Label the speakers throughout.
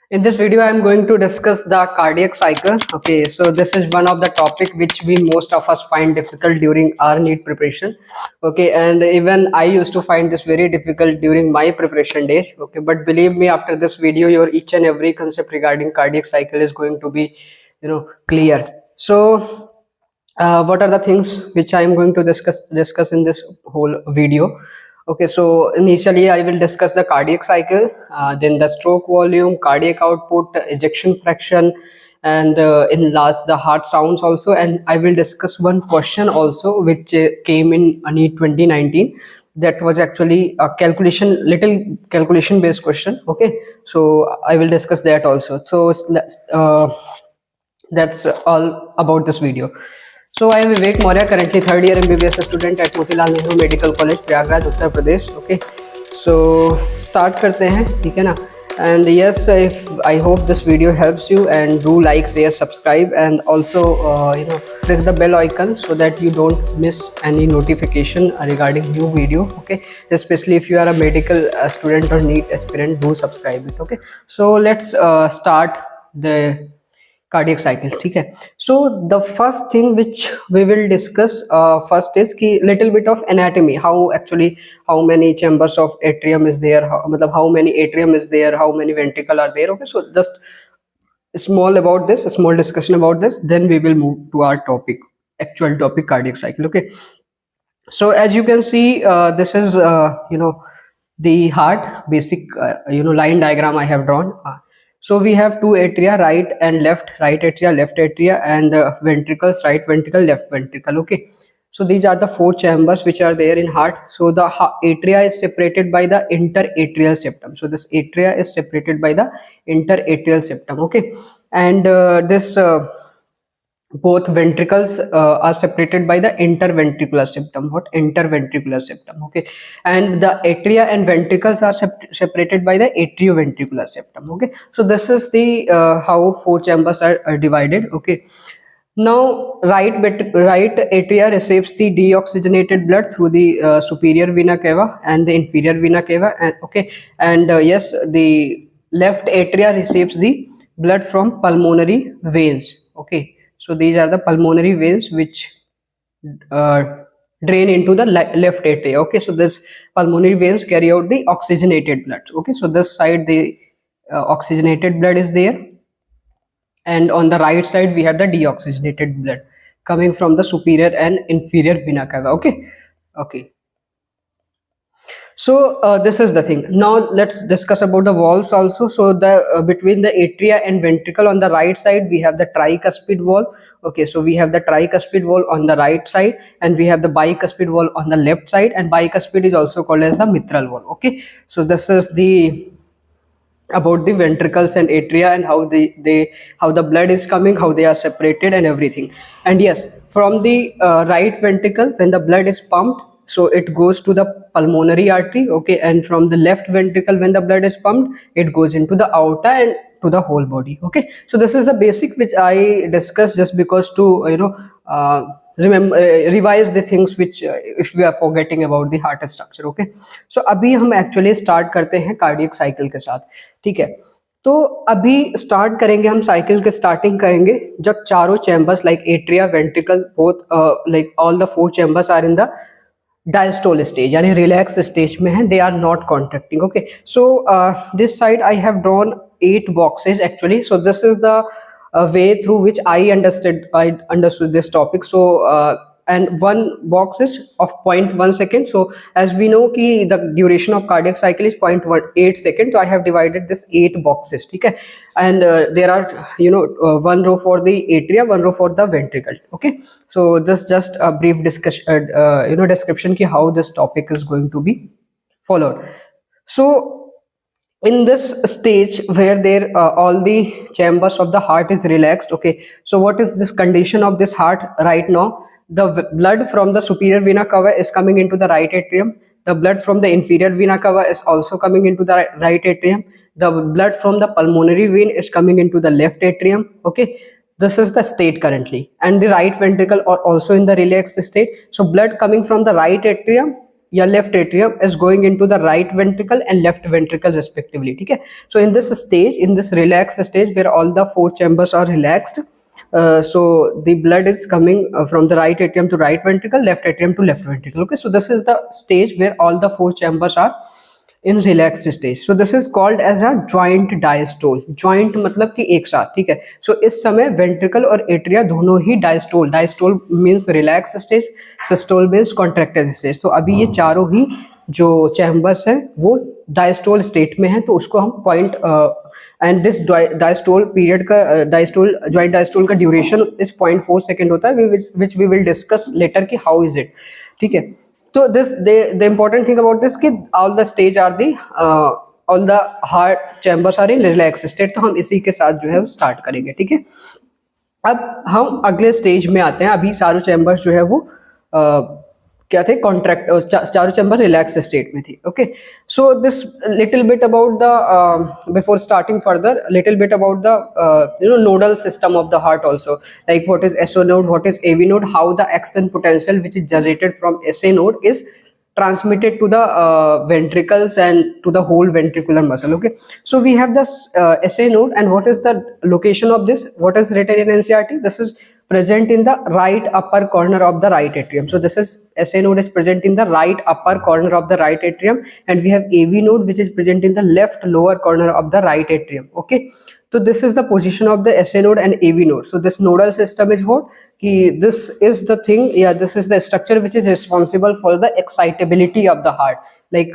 Speaker 1: In this video, I am going to discuss the cardiac cycle. Okay, so this is one of the topic which we most of us find difficult during our NEET preparation. Okay, and even I used to find this very difficult during my preparation days. Okay, but believe me, after this video, your each and every concept regarding cardiac cycle is going to be, clear. So, what are the things which I am going to discuss in this whole video? Okay, so initially I will discuss the cardiac cycle, then the stroke volume, cardiac output, ejection fraction, and in last the heart sounds also. And I will discuss one question also which came in NEET 2019. That was actually a little calculation based question. Okay, so I will discuss that also. So that's all about this video. So I am Vivek Maurya, currently third year MBBS student at Motilal Nehru Medical College, Prayagraj, Uttar Pradesh. Okay, so start करते हैं, ठीक है ना? And yes, if I hope this video helps you, and do like, share, subscribe, and also press the bell icon so that you don't miss any notification regarding new video. Okay, especially if you are a medical student or NEET aspirant, do subscribe it. Okay, so let's start the cardiac cycle. ठीक है, so the first thing which we will discuss first is कि little bit of anatomy, how many chambers of atrium is there, मतलब how many atrium is there, how many ventricle are there. Okay, so just a small discussion about this, then we will move to our actual topic, cardiac cycle. Okay, so as you can see, this is the heart basic line diagram I have drawn. So we have two atria, right and left, right atria, left atria, and ventricles, right ventricle, left ventricle. Okay, so these are the four chambers which are there in heart. So the atria is separated by the interatrial septum. So this atria is separated by the interatrial septum. Okay, and this both ventricles are separated by the interventricular septum. What? Interventricular septum. Okay, and the atria and ventricles are separated by the atrioventricular septum. Okay, so this is the how four chambers are divided. Okay, now right atria receives the deoxygenated blood through the superior vena cava and the inferior vena cava, and okay, and yes, the left atria receives the blood from pulmonary veins. Okay, so these are the pulmonary veins which uh, drain into the left atria. Okay, so this pulmonary veins carry out the oxygenated blood. Okay, so this side the oxygenated blood is there, and on the right side we have the deoxygenated blood coming from the superior and inferior vena cava. Okay, so this is the thing. Now let's discuss about the valves also. So the between the atria and ventricle on the right side we have the tricuspid valve. Okay, so we have the tricuspid valve on the right side, and we have the bicuspid valve on the left side, and bicuspid is also called as the mitral valve. Okay, so this is the about the ventricles and atria, and how the blood is coming, how they are separated, and everything. And yes, from the right ventricle, when the blood is pumped, so it goes to the pulmonary artery. Okay, and from the left ventricle, when the blood is pumped, it goes into the aorta and to the whole body. Okay, so this is the basic which I discussed, just because to remember, revise the things which if we are forgetting about the heart structure. Okay, so अभी हम actually start करते हैं cardiac cycle के साथ. ठीक है, तो अभी स्टार्ट करेंगे हम साइकिल के स्टार्टिंग करेंगे जब चारों chambers like atria ventricle both like all the four chambers are in the diastole stage, यानी रिलैक्स स्टेज में है, they are not contracting. Okay, so this side I have drawn 8 boxes actually. So this is the way through which I understood this topic. So and one box is of 0.1 second. So as we know ki the duration of cardiac cycle is 0.18 seconds, so I have divided this 8 boxes. Okay, and there are one row for the atria, one row for the ventricle. Okay, so this just a brief discussion, description ki how this topic is going to be followed. So in this stage where there all the chambers of the heart is relaxed. Okay, so what is this condition of this heart right now? The blood from the superior vena cava is coming into the right atrium. The blood from the inferior vena cava is also coming into the right atrium. The blood from the pulmonary vein is coming into the left atrium. Okay, this is the state currently, and the right ventricle are also in the relaxed state. So blood coming from the right atrium, या left atrium is going into the right ventricle and left ventricle respectively, ठीक है. So in this stage, in this relax stage where all the four chambers are relaxed, so the blood is coming from the right atrium to right ventricle, left atrium to left ventricle. Okay, so this is the stage where all the four chambers are in relaxed stage. So this is called as a joint diastole. Joint मतलब कि एक साथ, ठीक है. So इस समय ventricle और atria दोनों ही diastole, diastole means relaxed stage, systole means contracted stage. तो अभी ये चारों ही जो चैम्बर्स है वो डायस्टोल स्टेट में है, तो उसको हम point and this diastole period का डायस्टोल ज्वाइंट डायस्टोल का ड्यूरेशन इज 0.4 सेकेंड होता है, which we will discuss later कि हाउ इज इट, ठीक है. तो this the important thing about this कि all the stage are the all the heart chambers are in relax state. तो हम इसी के साथ जो है वो स्टार्ट करेंगे, ठीक है. अब हम अगले स्टेज में आते हैं. अभी चारों चैम्बर्स जो है वो क्या थे, कॉन्ट्रैक्ट, चारों चैम्बर रिलैक्स स्टेट में थी. Okay, so this little bit about the before starting further, little bit about the nodal system of the heart also, like what is SO node, what is AV node, how the action potential which is generated from SA node is transmitted to the ventricles and to the whole ventricular muscle. Okay, so we have this SA node, and what is the location of this, what is written in NCERT? This is present in the right upper corner of the right atrium. So this is SA node is present in the right upper corner of the right atrium, and we have AV node which is present in the left lower corner of the right atrium. Okay, so this is the position of the SA node and AV node. So this nodal system is what? This is the thing, yeah, this is the structure which is responsible for the excitability of the heart. Like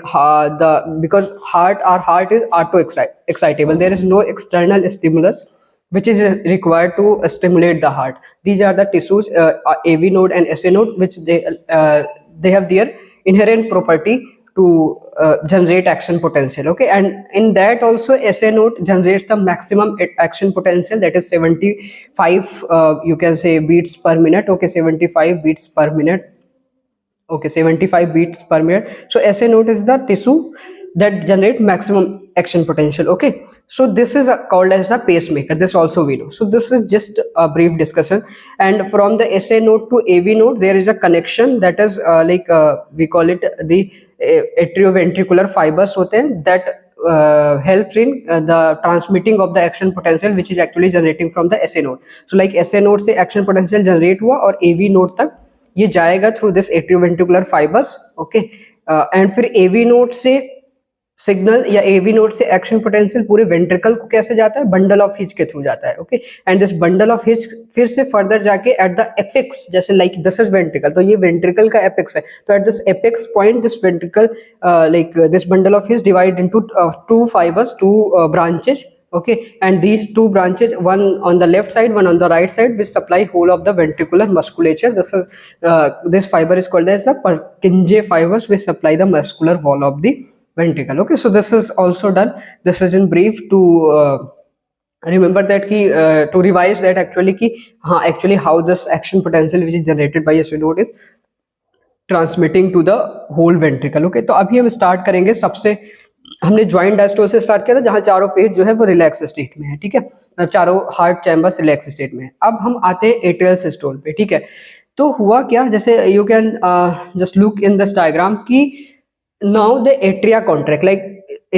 Speaker 1: because our heart is auto excitable. There is no external stimulus which is required to stimulate the heart. These are the tissues, AV node and SA node, which they have their inherent property to generate action potential. Okay, and in that also SA node generates the maximum action potential, that is 75 you can say beats per minute. Okay, 75 beats per minute. Okay, 75 beats per minute. So SA node is the tissue that generate maximum action potential. Okay, so this is called as the pacemaker. This also we know. So this is just a brief discussion, and from the SA node to AV node there is a connection that is we call it the atrioventricular fibers होते हैं, that helps in the transmitting of the action potential which is actually generating from the SA node. So like SA node से action potential generate हुआ और AV node तक ये जाएगा through this atrioventricular fibers. Okay, and फिर AV node से signal या AV node से एक्शन पोटेंशियल पूरे वेंट्रिकल को कैसे जाता है, बंडल ऑफ हिच के थ्रू जाता है. Okay, and this bundle of hitch फिर से फर्दर जाके एट द एपेक्स, जैसे लाइक दिस इज वेंट्रिकल, तो ये वेंट्रिकल का एपेक्स है, तो at this apex point this ventricle like this bundle of hitch divide into two fibres, two branches. Okay, and these two branches, one on the left side, one on the right side, which supply whole of the ventricular musculature. This fiber is called as the Purkinje fibers, which supply the muscular wall of the ventricle. Okay, so this is also done. This is in brief to remember that to revise that actually how this action potential which is generated by SA node is transmitting to the whole ventricle. Okay, तो अभी हम start करेंगे. सबसे हमने joint diastole से start किया था, जहां चारों फेज जो है वो रिलैक्स स्टेट में है, ठीक है, चारों हार्ट चैम्बर्स रिलैक्स स्टेट में है. अब हम आते हैं एट्रियल सिस्टोल पे, ठीक है. तो हुआ क्या, जैसे you can just look in this diagram कि now the atria contract, like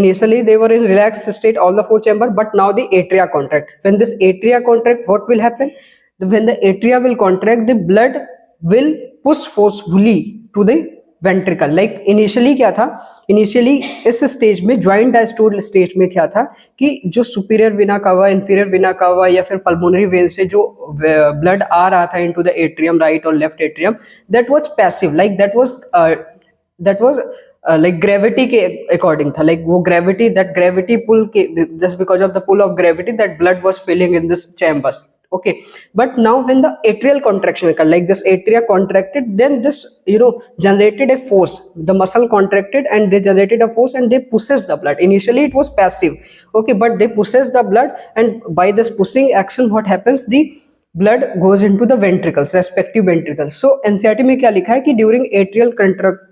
Speaker 1: initially they were in relaxed state all the four chamber, but now the atria contract. When this atria contract, what will happen? When the atria will contract, the blood will push forcefully to the ventricle. Like initially क्या था, initially इस stage में joint diastole stage में क्या था कि जो superior विना कावा, इंफीरियर विना कावा या फिर पल्मोनरी वेन से जो ब्लड आ रहा था इनटू द एट्रियम, राइट और left atrium, that was passive, like that was like gravity के according था, like वो gravity, that gravity pull के, just because of the pull of gravity that blood was filling in this chambers. Okay, but now when the atrial contraction occurred, like this atria contracted, then this generated a force, the muscle contracted and they generated a force and they pushes the blood. Initially it was passive, okay, but they pushes the blood, and by this pushing action what happens, the blood goes into the ventricles, respective ventricles. So NCERT में क्या लिखा है कि during atrial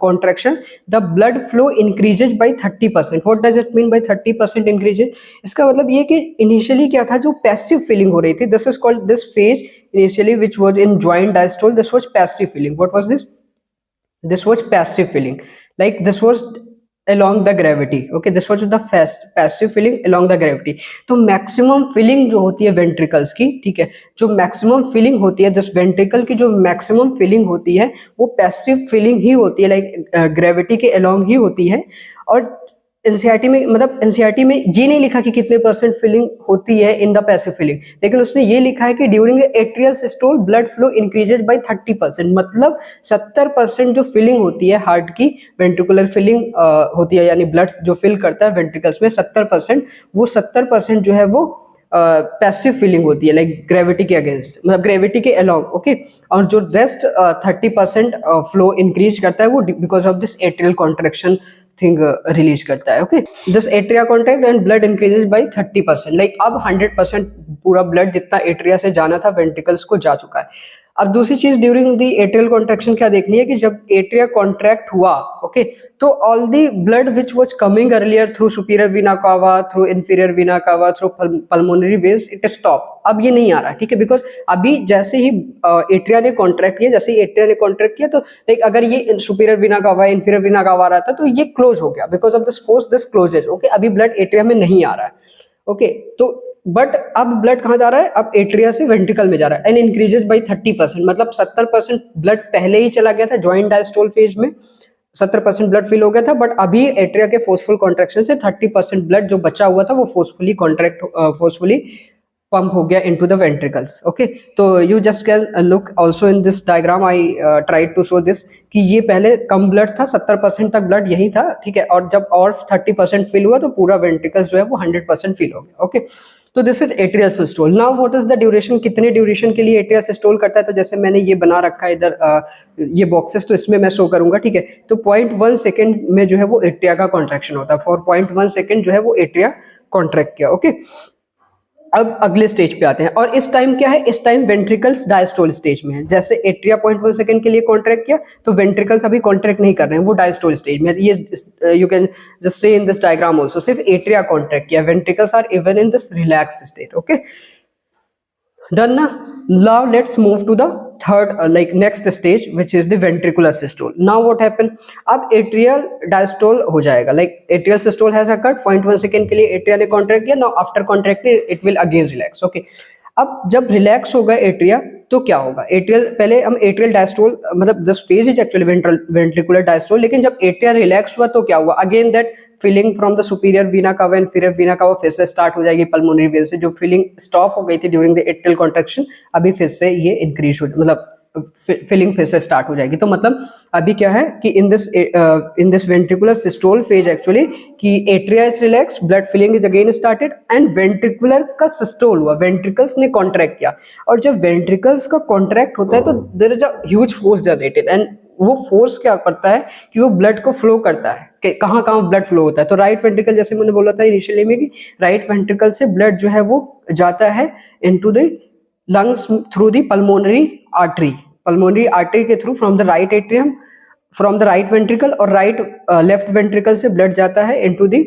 Speaker 1: contraction the blood flow increases by 30%. What does it mean by 30% increases? इसका मतलब ये कि initially क्या था, जो passive feeling हो रही थी, this is called, this phase initially which was in joint diastole, this was passive feeling. What was this? This was passive feeling. Like this was along the gravity, okay, this was the passive filling along the gravity. तो maximum filling जो होती है ventricles की, ठीक है, जो maximum filling होती है दिस वेंट्रिकल की, जो मैक्सिमम फिलिंग होती है वो पैसिव फिलिंग ही होती है, लाइक ग्रेविटी के अलोंग ही होती है। और एनसीईआरटी में, मतलब एनसीईआरटी में ये नहीं लिखा कि कितने परसेंट फिलिंग होती है इन द पैसिव फिलिंग, लेकिन उसने ये लिखा है कि during atrial systole blood flow increases by 30%, मतलब 70% जो फिलिंग होती है हार्ट की, वेंट्रिकुलर फिलिंग होती है, यानी ब्लड जो फिल करता है वेंट्रिकल्स में 70%, वो 70% जो है वो पैसिव फीलिंग होती है, लाइक ग्रेविटी के अगेंस्ट, मतलब ग्रेविटी के अलोंग, ओके। और जो रेस्ट 30% फ्लो इंक्रीज करता है वो because of this atrial contraction thing release करता है, okay. This atria contract and blood increases by 30%, like अब 100% पूरा ब्लड जितना एट्रिया से जाना था वेंट्रिकल्स को जा चुका है। अब दूसरी चीज ड्यूरिंग द एट्रियल कॉन्ट्रैक्शन क्या देखनी है कि जब एट्रिया कॉन्ट्रैक्ट हुआ, ओके, तो all the blood which was coming earlier through superior vena कावा, थ्रू इंफीरियर वीना कावा, through pulmonary veins, it stop, अब ये नहीं आ रहा, ठीक है, बिकॉज अभी जैसे ही एट्रिया ने कॉन्ट्रैक्ट किया, जैसे ही एट्रिया ने कॉन्ट्रैक्ट किया, तो लाइक अगर ये superior vena cava, inferior Veena कावा आ रहा था तो ये क्लोज हो गया, because of this force this closes, okay. अभी ब्लड एट्रिया में नहीं आ रहा है, ओके, तो बट अब ब्लड कहाँ जा रहा है, अब एट्रिया से वेंट्रिकल में जा रहा है, एंड इंक्रीजेस बाय 30%, मतलब 70% ब्लड पहले ही चला गया था ज्वाइंट डायस्टोल फेज में, 70% ब्लड फिल हो गया था, बट अभी एट्रिया के फोर्सफुल कॉन्ट्रैक्शन से 30% ब्लड जो बचा हुआ था वो फोर्सफुली पंप हो गया इनटू द वेंट्रिकल्स, ओके। तो you just can look also in this diagram, I tried to show this कि ये पहले कम ब्लड था, 70% तक ब्लड यही था, ठीक है, और जब और 30% फिल हुआ तो पूरा वेंट्रिकल्स जो है वो 100% फिल हो गया, ओके। तो this is atrial systole. Now what is the duration, कितने ड्यूरेशन के लिए एट्रियल सिस्टोल करता है, तो जैसे मैंने ये बना रखा है इधर ये बॉक्सेस, तो इसमें मैं शो करूंगा, ठीक है। तो 0.1 सेकेंड में जो है वो एट्रिया का कॉन्ट्रैक्शन होता है, फॉर 0.1 सेकेंड जो है वो एट्रिया कॉन्ट्रैक्ट किया, ओके। अब अगले स्टेज पे आते हैं, और इस टाइम क्या है, इस टाइम वेंट्रिकल्स डायस्टोल स्टेज में है। जैसे एट्रिया 0.1 सेकंड के लिए कॉन्ट्रैक्ट किया तो वेंट्रिकल्स अभी कॉन्ट्रैक्ट नहीं कर रहे हैं, वो डायस्टोल स्टेज में है। ये you can just say in this diagram also, सिर्फ एट्रिया कॉन्ट्रैक्ट किया, ventricles are even in this relax state, okay, done ना। Now let's move to the third like next stage which is the ventricular systole. Now what happen, अब atrial diastole हो जाएगा, like atrial systole has occurred, 0.1 second के लिए atria ने contract किया, now after contracting it will again relax, okay. अब जब relax होगा एट्रिया तो क्या होगा, एट्रियल, पहले हम एट्रियल डायस्टोल, मतलब this phase is actually ventricular diastole, लेकिन जब एट्रिया रिलैक्स हुआ तो क्या हुआ, again that filling from the superior vena cava, inferior Veena कावा फिर से स्टार्ट हो जाएगी पल्मोनरी वेन से, जो फिलिंग स्टॉप हो गई थी ड्यूरिंग द एट्रियल कॉन्ट्रैक्शन, अभी फिर से ये इंक्रीज हो, मतलब फिलिंग फिर से स्टार्ट हो जाएगी। तो मतलब अभी क्या है कि in this ventricular systole phase actually कि atria is relax, blood filling is again started, and ventricular का सिस्टोल हुआ, वेंट्रिकल्स ने कॉन्ट्रैक्ट किया, और जब वेंट्रिकल्स का कॉन्ट्रैक्ट होता है तो there is a huge force generated, and वो फोर्स क्या करता है कि वो ब्लड को फ्लो करता है, कि कहाँ कहाँ ब्लड फ्लो होता है। तो राइट वेंट्रिकल, जैसे मैंने बोला था इनिशियली में कि राइट वेंट्रिकल से ब्लड जो है वो जाता है into the lungs through the pulmonary artery के through from the right atrium, from the right ventricle, और लेफ्ट वेंट्रिकल से ब्लड जाता है into the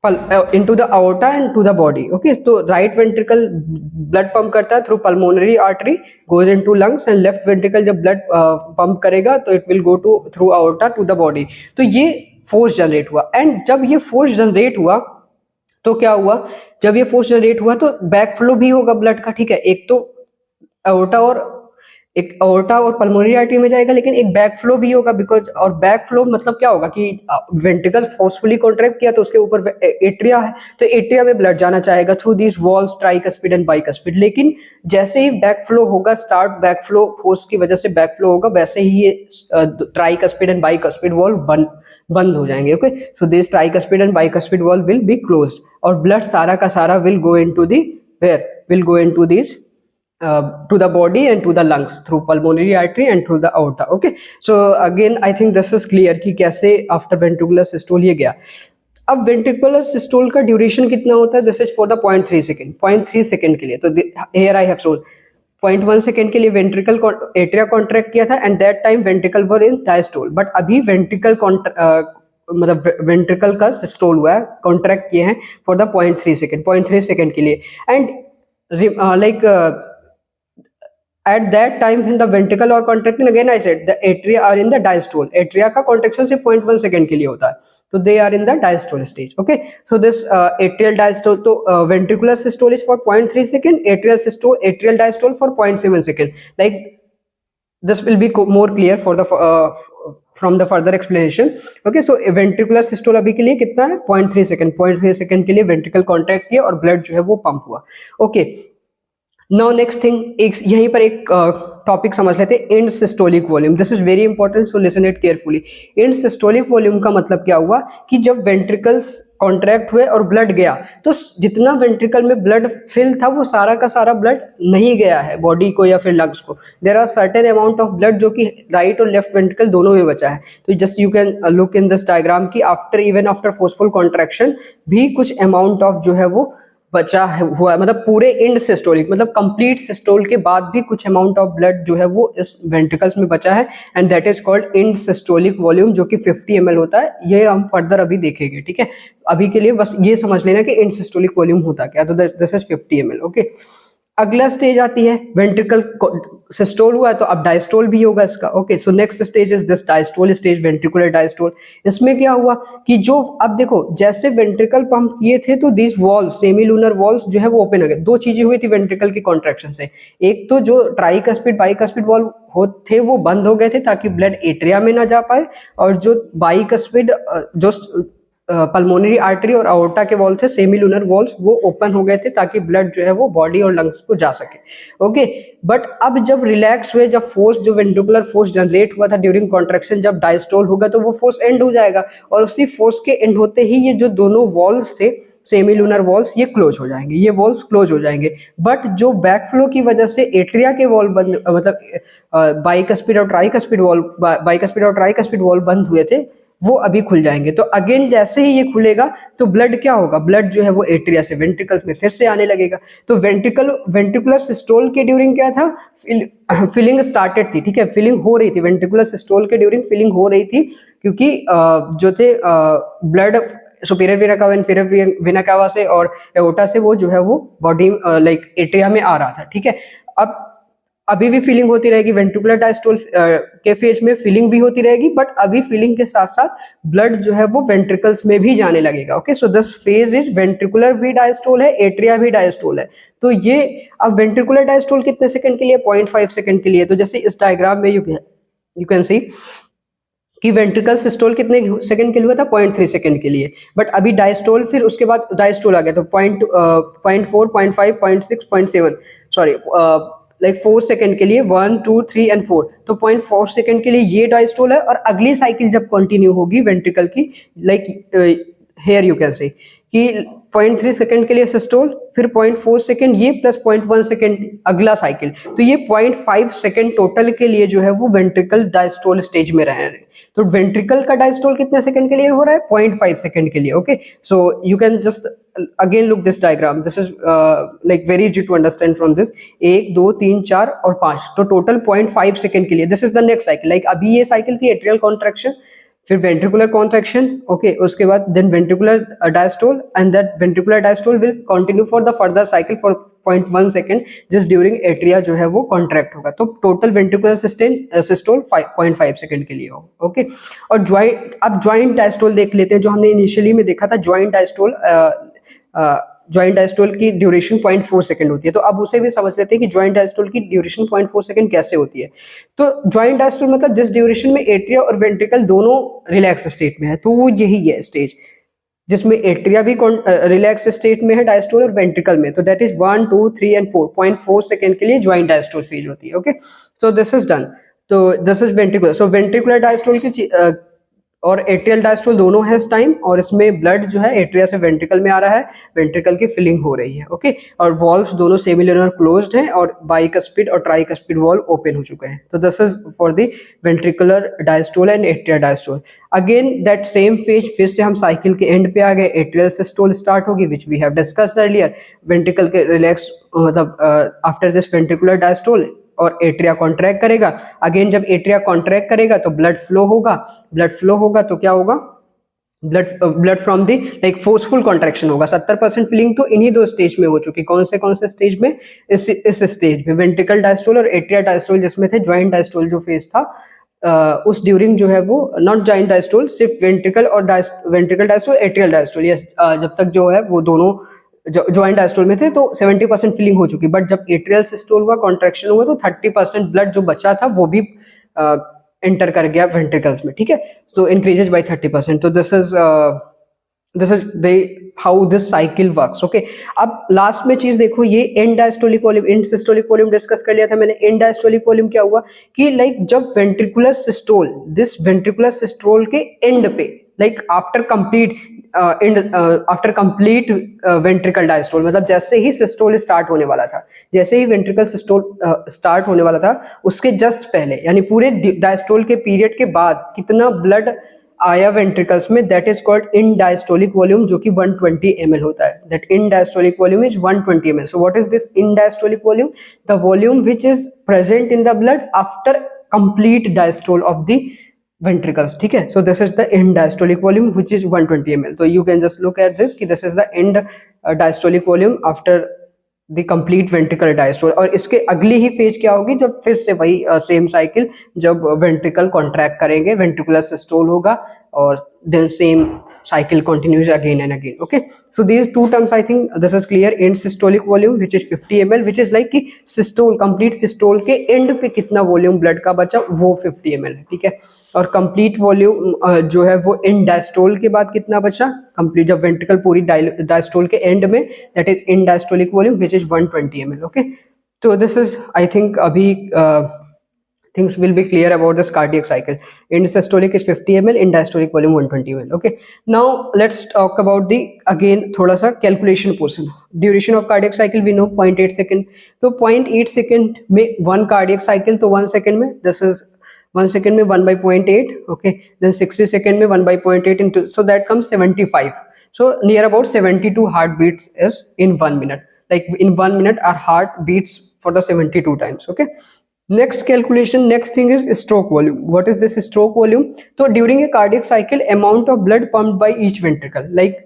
Speaker 1: aorta and to the body, okay. तो राइट वेंट्रिकल ब्लड पंप करता है through pulmonary artery, goes into lungs, and left ventricle जब blood pump करेगा तो it will go to through aorta to the body. तो ये force generate हुआ, and जब ये फोर्स जनरेट हुआ तो क्या हुआ, जब ये फोर्स जनरेट हुआ तो बैक फ्लो भी होगा ब्लड का, ठीक है। एक तो aorta और पल्मोनरी आर्टरी में जाएगा, लेकिन एक बैक फ्लो भी होगा, बिकॉज, और बैक फ्लो मतलब क्या होगा कि वेंट्रिकल फोर्सफुली कॉन्ट्रैक्ट किया तो उसके ऊपर एट्रिया है, तो एट्रिया में ब्लड जाना चाहेगा through these valves, tricuspid and bicuspid. लेकिन जैसे ही बैक फ्लो होगा, स्टार्ट बैक फ्लो, फोर्स की वजह से बैक फ्लो होगा, वैसे ही ये ट्राइकस्पिड एंड बाइकस्पिड वॉल्व बंद हो जाएंगे, okay. So this tricuspid and bicuspid valve will be closed, और ब्लड सारा का सारा will go into this to the body and to the lungs through pulmonary artery and through the aorta, okay. So again I think this is clear कि कैसे after ventricular systole ये गया। अब ventricular systole का duration कितना होता है, this is for the 0.3 second, 0.3 second के लिए। तो here I have shown 0.1 second के लिए वेंट्रिकल एट्रिया कॉन्ट्रैक्ट किया था, and that time ventricle were in diastole, but अभी मतलब वेंट्रिकल का सिस्टोल हुआ है, कॉन्ट्रैक्ट किए हैं फॉर द 0.3 सेकेंड के लिए, and like At that time when the ventricle are contracting, again I said the atria are in the diastole. Atria का contraction सिर्फ 0.1 सेकंड के लिए होता है, तो they are in the diastole stage. Okay, so this atrial diastole, तो ventricular systole is for 0.3 second, atrial diastole for 0.7 second. Like this will be more clear for the from the further explanation. Okay, so ventricular systole अभी के लिए कितना है, 0.3 second. 0.3 second के लिए ventricle contract किया और blood जो है वो pump हुआ. Okay, नाउ नेक्स्ट थिंग, एक यहीं पर एक टॉपिक समझ लेते हैं, end systolic volume. This is very important, so listen it carefully. End systolic volume का मतलब क्या हुआ कि जब वेंट्रिकल्स कॉन्ट्रैक्ट हुए और ब्लड गया, तो जितना वेंट्रिकल में ब्लड फिल था वो सारा का सारा ब्लड नहीं गया है बॉडी को या फिर लंग्स को. There are certain amount of blood जो कि राइट और लेफ्ट वेंट्रिकल दोनों में बचा है. तो just you can look in this diagram की आफ्टर फोर्सफुल कॉन्ट्रैक्शन भी कुछ अमाउंट ऑफ जो है वो बचा है हुआ, मतलब पूरे इंड सिस्टोलिक मतलब कंप्लीट सिस्टोल के बाद भी कुछ अमाउंट ऑफ ब्लड जो है वो इस वेंट्रिकल्स में बचा है, and that is called end systolic volume, जो कि 50 ml होता है. ये हम फर्दर अभी देखेंगे. ठीक है, अभी के लिए बस ये समझ लेना कि इंड सिस्टोलिक वॉल्यूम होता क्या. तो दिस इज 50 ml. ओके, अगला स्टेज आती है, वेंट्रिकल सिस्टोल हुआ है तो अब डायस्टोल भी होगा इसका. Okay, so next stage is this diastole stage, ventricular diastole. इसमें क्या हुआ कि जो अब देखो जैसे वेंट्रिकल पंप किए थे तो दिस वॉल्व, सेमीलूनर वॉल्व्स जो है वो ओपन हो गए. दो चीजें हुई थी वेंट्रिकल की कॉन्ट्रैक्शन से. एक तो जो ट्राइकस्पिड बाइकस्पिड वॉल्व थे वो बंद हो गए थे ताकि ब्लड एट्रिया में ना जा पाए, और जो बाइकस्पिड जो पल्मोनरी आर्टरी और अओर्टा के वॉल्व थे, सेमीलूनर वॉल्व्स, वो ओपन हो गए थे ताकि ब्लड जो है वो बॉडी और लंग्स को जा सके. ओके, बट अब जब रिलैक्स हुए, जब फोर्स जो वेंट्रिकुलर फोर्स जनरेट हुआ था ड्यूरिंग कॉन्ट्रैक्शन, जब डायस्टोल होगा तो वो फोर्स एंड हो जाएगा, और उसी फोर्स के एंड होते ही ये जो दोनों वॉल्व्स थे सेमीलूनर वॉल्व्स ये क्लोज हो जाएंगे, ये वॉल्व्स क्लोज हो जाएंगे. बट जो बैक फ्लो की वजह से एट्रिया के वॉल्व बंद, मतलब बाइकस्पिड और ट्राइकस्पिड वॉल्व बंद हुए थे, वो अभी खुल जाएंगे. तो अगेन जैसे ही ये खुलेगा तो ब्लड क्या होगा, ब्लड जो है वो एट्रिया से वेंट्रिकल्स में फिर से आने लगेगा. तो वेंट्रिकुलर सिस्टोल के ड्यूरिंग क्या था, फिलिंग स्टार्टेड थी. ठीक है, फिलिंग हो रही थी, वेंट्रिकुलर सिस्टोल के ड्यूरिंग फिलिंग हो रही थी, क्योंकि जो थे blood superior vena cava, inferior vena cava से और एओर्टा से वो जो है वो बॉडी लाइक एट्रिया में आ रहा था. ठीक है, अब अभी भी फीलिंग होती रहेगी, वेंट्रिकुलर डायस्टोल के फेज में फीलिंग भी होती रहेगी, बट अभी फीलिंग के साथ साथ ब्लड जो है वो वेंट्रिकल्स में भी जाने लगेगा. Okay, so this phase is ventricular भी डायस्टोल है, एट्रिया भी डायस्टोल है. तो ये अब वेंट्रिकुलर डायस्टोल कितने सेकंड के लिए, 0.5 सेकंड के लिए. तो जैसे इस डायग्राम में यू कैन सी कि वेंट्रिकल सिस्टोल कितने सेकंड के लिए हुआ था, 0.3 सेकंड के लिए. बट अभी डायस्टोल, फिर उसके बाद डायस्टोल आ गया, तो 0.4, 0.5, 0.6, 0.7, सॉरी लाइक 4 सेकंड के लिए, 1, 2, 3 एंड 4. तो 0.4 सेकंड के लिए ये डायस्टोल है, और अगली साइकिल जब कंटिन्यू होगी वेंट्रिकल की, like hair you can say कि 0.3 सेकंड के लिए सिस्टोल, फिर 0.4 सेकंड ये, प्लस 0.1 सेकंड अगला साइकिल. तो ये 0.5 सेकंड टोटल के लिए जो है वो वेंट्रिकल डायस्टोल स्टेज में रहे हैं. तो वेंट्रिकल का डायस्टोल कितने सेकंड के लिए हो रहा है, 0.5 सेकंड के लिए. Okay, so you can just again look this diagram. This is like very easy to understand from this. 1, 2, 3, 4 और 5, तो टोटल 0.5 सेकंड के लिए. This is the next cycle. Like अभी ये साइकिल थी एट्रियल कॉन्ट्रैक्शन, फिर वेंट्रिकुलर कॉन्ट्रैक्शन. ओके, उसके बाद then ventricular diastole, and that ventricular diastole will continue for the further cycle for 0.1 second just during atria जो है वो कॉन्ट्रैक्ट होगा. तो टोटल वेंट्रिकुलर सिस्टोल 0.5 सेकंड के लिए होगा. ओके, और ज्वाइंट डायस्टोल देख लेते हैं, जो हमने इनिशियली में देखा था. ज्वाइंट डायस्टोल की ड्यूरेशन 0.4 सेकंड होती है. तो अब उसे भी समझ लेते हैं कि ज्वाइंट डायस्टोल की ड्यूरेशन 0.4 सेकंड कैसे होती है. तो ज्वाइंट डायस्टोल मतलब जिस ड्यूरेशन में एट्रिया और वेंट्रिकल दोनों रिलैक्स स्टेट में है, तो वो यही है स्टेज जिसमें एट्रिया भी रिलैक्स स्टेट में है डायस्टोल और वेंट्रिकल में. तो दैट इज 1, 2, 3 एंड 4. 0.4 सेकंड के लिए ज्वाइंट डायस्टोल फेज होती है. Okay, so this is done. तो this is ventricular. So ventricular diastole की और एट्रियल डायस्टोल दोनों है इस टाइम, और इसमें ब्लड जो है एट्रिया से वेंट्रिकल में आ रहा है, वेंट्रिकल की फिलिंग हो रही है. ओके, और वॉल्व्स दोनों सेमिलुनर क्लोज्ड हैं, और बाइकस्पिड और ट्राइकस्पिड वॉल्व ओपन हो चुके हैं. तो this is for the ventricular diastole and atrial diastole. Again that same phase, फिर से हम साइकिल के एंड पे आ गए. एट्रियल सिस्टोल स्टार्ट होगी, which we have discussed earlier. Ventricle के रिलैक्स, मतलब आफ्टर दिस वेंट्रिकुलर डायस्टोल, और एट्रिया कॉन्ट्रैक्ट करेगा. अगेन जब एट्रिया कॉन्ट्रैक्ट करेगा तो ब्लड फ्लो होगा. ब्लड फ्लो होगा तो क्या होगा, blood from the like forceful contraction होगा। 70% फिलिंग तो इन्हीं दो स्टेज में हो चुकी। कौन से स्टेज में? इस स्टेज में वेंट्रिकल डायस्टोल और एट्रियल डायस्टोल जिसमें थे। ज्वाइंट डायस्टोल जो फेज था उस ड्यूरिंग जो है वो नॉट ज्वाइंट डायस्टोल, सिर्फ ventricle diastole atrial diastole, yes, जब तक जो है वो दोनों ज्वाइंट डायस्टोल में थे तो 70% फिलिंग हो चुकी। बट जब एट्रियल सिस्टोल हुआ, कॉन्ट्रैक्शन हुआ, तो 30% ब्लड जो बचा था वो भी एंटर कर गया वेंट्रिकल्स में, ठीक है। तो इंक्रीजेज बाय 30%। तो this is the how this cycle works, okay. अब लास्ट में चीज देखो, ये and diastolic volume, and systolic volume discuss कर लिया था मैंने। एंड डायस्टोलिक वॉल्यूम क्या हुआ कि लाइक जब ventricular systole, this ventricular systole के एंड पे, like after complete ventricle diastole, मतलब जैसे ही सिस्टोल स्टार्ट होने वाला था, जैसे ही वेंट्रिकल सिस्टोल स्टार्ट होने वाला था उसके जस्ट पहले, यानी पूरे डायस्टोल के पीरियड के बाद कितना ब्लड आया वेंट्रिकल्स में, that is called in diastolic volume, जो कि 120 ml होता है। That in diastolic volume is 120 ml। So what is this in diastolic volume? The volume which is present in the blood after complete diastole of the ventricles, ठीक है। So this is the end diastolic volume which is 120 ml। तो you can just look at this कि this is the end diastolic volume after the complete ventricle diastole। और इसके अगली ही phase क्या होगी? जब फिर से वही सेम साइकिल, जब वेंट्रिकल कॉन्ट्रैक्ट करेंगे, वेंट्रिकुलर सिस्टोल होगा, और then same cycle continues again and again, okay। So these two terms, I think this is clear। end systolic volume which is 50 ml, which is like कि systole, complete systole के end पे कितना volume blood का बचा, वो 50 ml है, ठीक है। और complete वॉल्यूम जो है वो end diastole के बाद कितना बचा, complete जब वेंट्रिकल पूरी डायस्टोल के एंड में, that is end diastolic volume which is 120 ml, okay। तो this is, I think अभी things will be clear about this cardiac cycle। End systolic is 50 ml, end diastolic volume 120 ml, okay। Now let's talk about the again थोड़ा सा calculation portion। Duration of cardiac cycle we know 0.8 second। तो 0.8 second में one cardiac cycle, तो 1 second में this is 1 second में 1 by 0.8, okay। Then 60 second में 1 by 0.8 into, so that comes 75। So near about 72 heartbeats is in 1 minute। Like in 1 minute our heart beats for the 72 times, okay। Next calculation, next thing is stroke volume। What is this stroke volume? तो during a cardiac cycle amount of blood pumped by each ventricle, like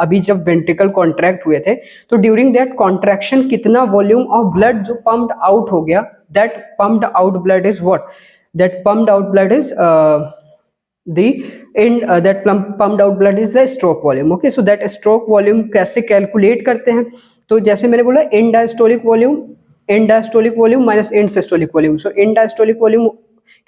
Speaker 1: अभी जब ventricle contract हुए थे तो during that contraction कितना volume of blood जो pumped out हो गया, that pumped out blood is what? That pumped out blood is that pumped out blood is the stroke volume, okay। So that stroke volume कैसे calculate करते हैं? तो जैसे मैंने बोला end diastolic volume, and diastolic volume minus and systolic volume. So and diastolic volume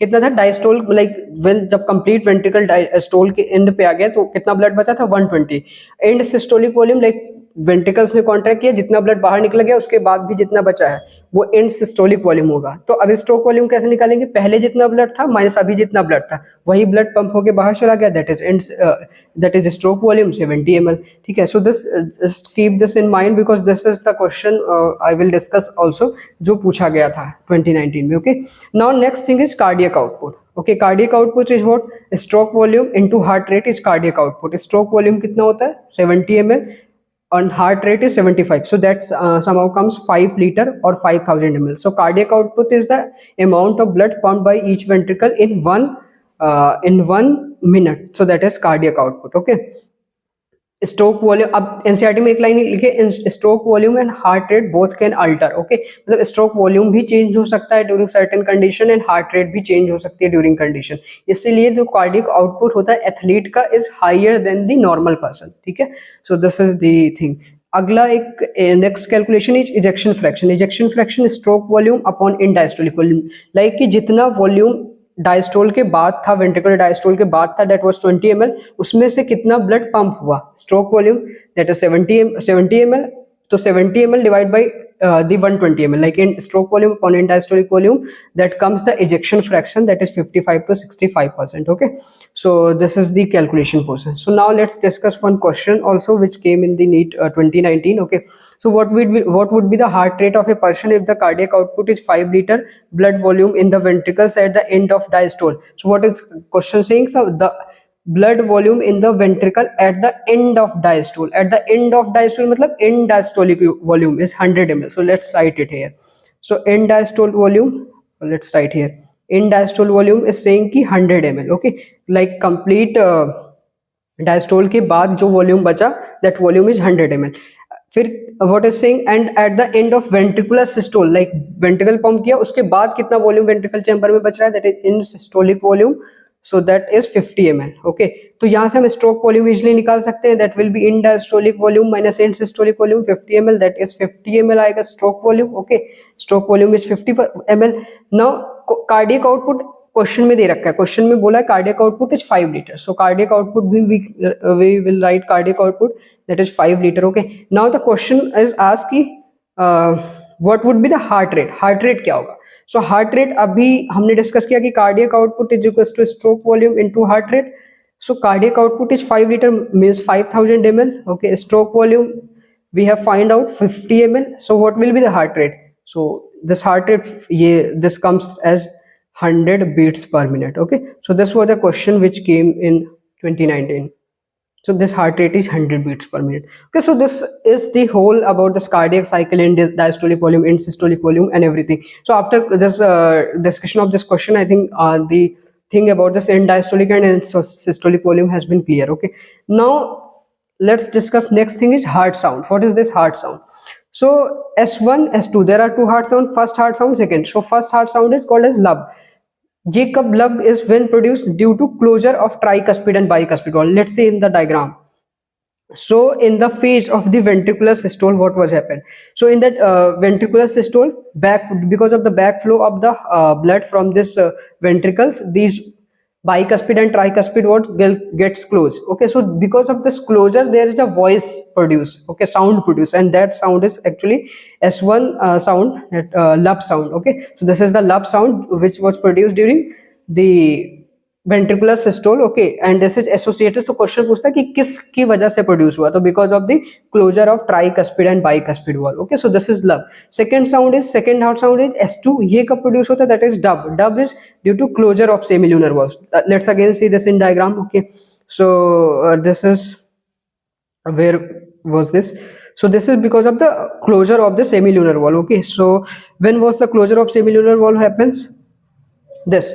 Speaker 1: कितना था? Diastole, like when जब कंप्लीट वेंट्रिकल डायस्टोल के एंड पे आ गया तो कितना ब्लड बचा था? 120। And systolic volume, like ventricles ने कॉन्ट्रैक्ट किया, जितना ब्लड बाहर निकल गया उसके बाद भी जितना बचा है वो एंड सिस्टोलिक वॉल्यूम होगा। तो अब स्ट्रोक वॉल्यूम कैसे निकालेंगे? पहले जितना ब्लड था माइनस अभी जितना ब्लड था, वही ब्लड पंप होके बाहर चला गया, that is stroke volume 70 ml, ठीक है। So this just keep this in mind because this is the question I will discuss also, जो पूछा गया था 2019 में, okay. Now next thing is cardiac output, okay. Cardiac output is what? Stroke volume into heart rate is cardiac output. Stroke volume कितना होता है? 70 ml and heart rate is 75, so that somehow comes 5 liter or 5000 ml। So cardiac output is the amount of blood pumped by each ventricle in one minute, so that is cardiac output, okay। Stroke volume, अब NCERT में एक line लिखे, stroke volume and heart rate both can alter, okay. मतलब stroke volume भी change हो सकता है during certain condition and heart rate भी चेंज हो सकती है ड्यूरिंग कंडीशन। इसीलिए जो कार्डियक आउटपुट होता है एथलीट का is higher than the normal person, ठीक है। So this is the thing. अगला एक next calculation is ejection fraction. Ejection fraction stroke volume upon end diastolic volume, like कि जितना वॉल्यूम डायस्टोल के बाद था, वेंट्रिकुलर डायस्टोल के बाद था, दैट वाज 20 ml, उसमें से कितना ब्लड पंप हुआ, stroke volume that is 70 ml। तो 70 ml divide by the 120 ml, like in stroke volume upon in diastolic volume, that comes the ejection fraction, that is 55 to 65%, okay। So this is the calculation portion। So now let's discuss one question also which came in the NEET 2019, okay। So what would be the heart rate of a person if the cardiac output is 5 liter blood volume in the ventricles at the end of diastole? So what is question saying? So the blood volume in the ventricle at the end of diastole, at the end of diastole मतलब end diastolic volume is 100 ml। So let's write it here। So end diastole volume, let's write here, end diastole volume is saying कि 100 ml, okay। Like complete diastole के बाद जो volume बचा, that volume is 100 ml. फिर what is saying, and at the end of ventricular systole, like ventricle pump किया उसके बाद कितना वॉल्यूम वेंट्रिकल चैम्बर में बच रहा है, that is in systolic volume, so that is 50 ml. Okay, तो यहाँ से हम स्ट्रोक वॉल्यूम इजिली निकाल सकते हैं, that will be end diastolic volume minus end systolic volume 50 ml, that is 50 ml आएगा stroke volume. Okay, stroke volume is 50 ml. Now cardiac output question में दे रखा है, क्वेश्चन में बोला है cardiac output is 5 litre. So cardiac output भी we will write cardiac output that is 5 litre. Okay, now the question is asked कि what would be the heart rate. Heart rate क्या होगा? सो हार्ट रेट अभी हमने discuss किया कि cardiac output is equal two stroke volume into heart rate. So cardiac output is 5 liter means 5000 ml. Okay, stroke volume we have find out 50 ml. So what will be the heart rate? So this heart rate, this comes as 100 beats per minute. Okay, so this was a question which came in 2019. So this heart rate is 100 beats per minute. Okay, so this is the whole about this cardiac cycle in diastolic volume, in systolic volume and everything. So after this discussion of this question, I think the thing about this end diastolic and end systolic volume has been clear. Okay, now let's discuss next thing is heart sound. What is this heart sound? So S1, S2, there are two heart sound, first heart sound, second. So first heart sound is called as lub. ये कब lub is when produced due to closure of tricuspid and bicuspid wall. Let's see in the diagram. So in the phase of the ventricular systole, what was happened? So in that ventricular systole, because of the backflow of the blood from this ventricles, these bicuspid and tricuspid wall gets closed. Okay, so because of this closure, there is a voice produced. Okay, sound produced, and that sound is actually S1 sound, lub sound. Okay, so this is the lub sound which was produced during the ventricular systole. Okay, and this is associated. तो question पूछता है कि किसकी वजह से produce हुआ, तो because of the closure of tricuspid and bicuspid valve. Okay, so this is lub. Second sound is, second heart sound is S2. ये कब प्रोड्यूस होता है? That is dub. Dub is due to closure of semilunar valves. Let's again see this in diagram. Okay, so this is where was this? So this is because of the closure of the semilunar wall. Okay, so when was the closure of semilunar wall happens? This.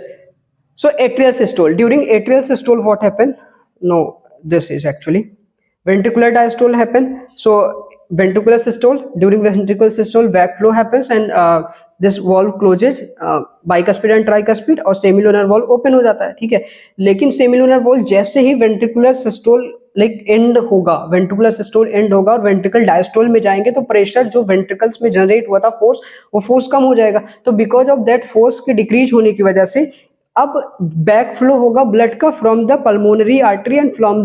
Speaker 1: So atrial systole. During atrial systole, what happened? No, this is actually ventricular diastole happen. So ventricular systole, during ventricular systole, backflow happens and this valve closes, bicuspid and tricuspid, और semilunar valve open हो जाता है. ठीक है, लेकिन semilunar valve जैसे ही ventricular systole like and होगा, ventricular systole and होगा और वेंट्रिकल डायस्टोल में जाएंगे, तो प्रेशर जो वेंट्रिकल्स में जनरेट हुआ था फोर्स, वो फोर्स कम हो जाएगा. तो बिकॉज ऑफ दैट फोर्स के डिक्रीज होने की वजह से अब बैक फ्लो होगा ब्लड का from the pulmonary artery and from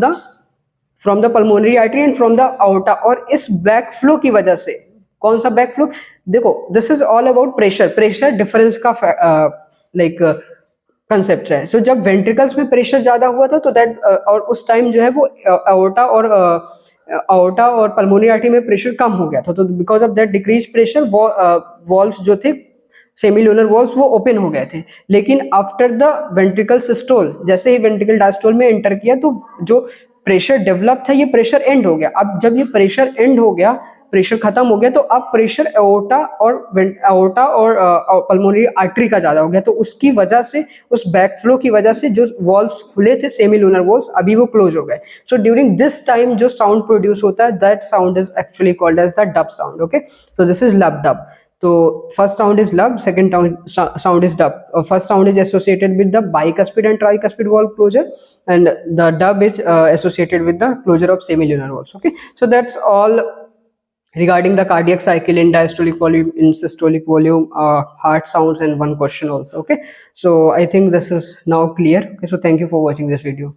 Speaker 1: the pulmonary artery and from the outta. और इस बैक फ्लो की वजह से, कौन सा बैक फ्लो? देखो, this is all about pressure difference का लाइक कंसेप्ट है. सो जब वेंट्रिकल्स में प्रेशर ज्यादा हुआ था तो दैट और उस टाइम जो है वो आउटा और पल्मोनरी आर्टरी में प्रेशर कम हो गया था, तो because of that decrease pressure valves जो थे सेमिलुनर वॉल्व्स वो ओपन हो गए थे. लेकिन आफ्टर द वेंट्रिकल सिस्टोल, जैसे ही वेंट्रिकल डायस्टोल में एंटर किया तो जो प्रेशर डेवलप था ये प्रेशर एंड हो गया. अब जब ये प्रेशर एंड हो गया, प्रेशर खत्म हो गया, तो अब प्रेशर एओर्टा और पल्मोनरी आर्टरी का ज्यादा हो गया. तो उसकी वजह से, उस बैकफ्लो की वजह से जो वॉल्व्स खुले थे सेमिलुनर वॉल्व्स, अभी वो क्लोज हो गए. सो ड्यूरिंग दिस टाइम जो साउंड प्रोड्यूस होता है, that sound is actually called as the dub sound. Okay, so this is lub dub. तो first sound is lub, second sound is dub. First sound is associated with the bicuspid and tricuspid valve closure, and the dub is associated with the closure of semilunar valves. Okay, so that's all regarding the cardiac cycle in diastolic volume, in systolic volume, heart sounds, and one question also. Okay, so I think this is now clear. Okay, so thank you for watching this video.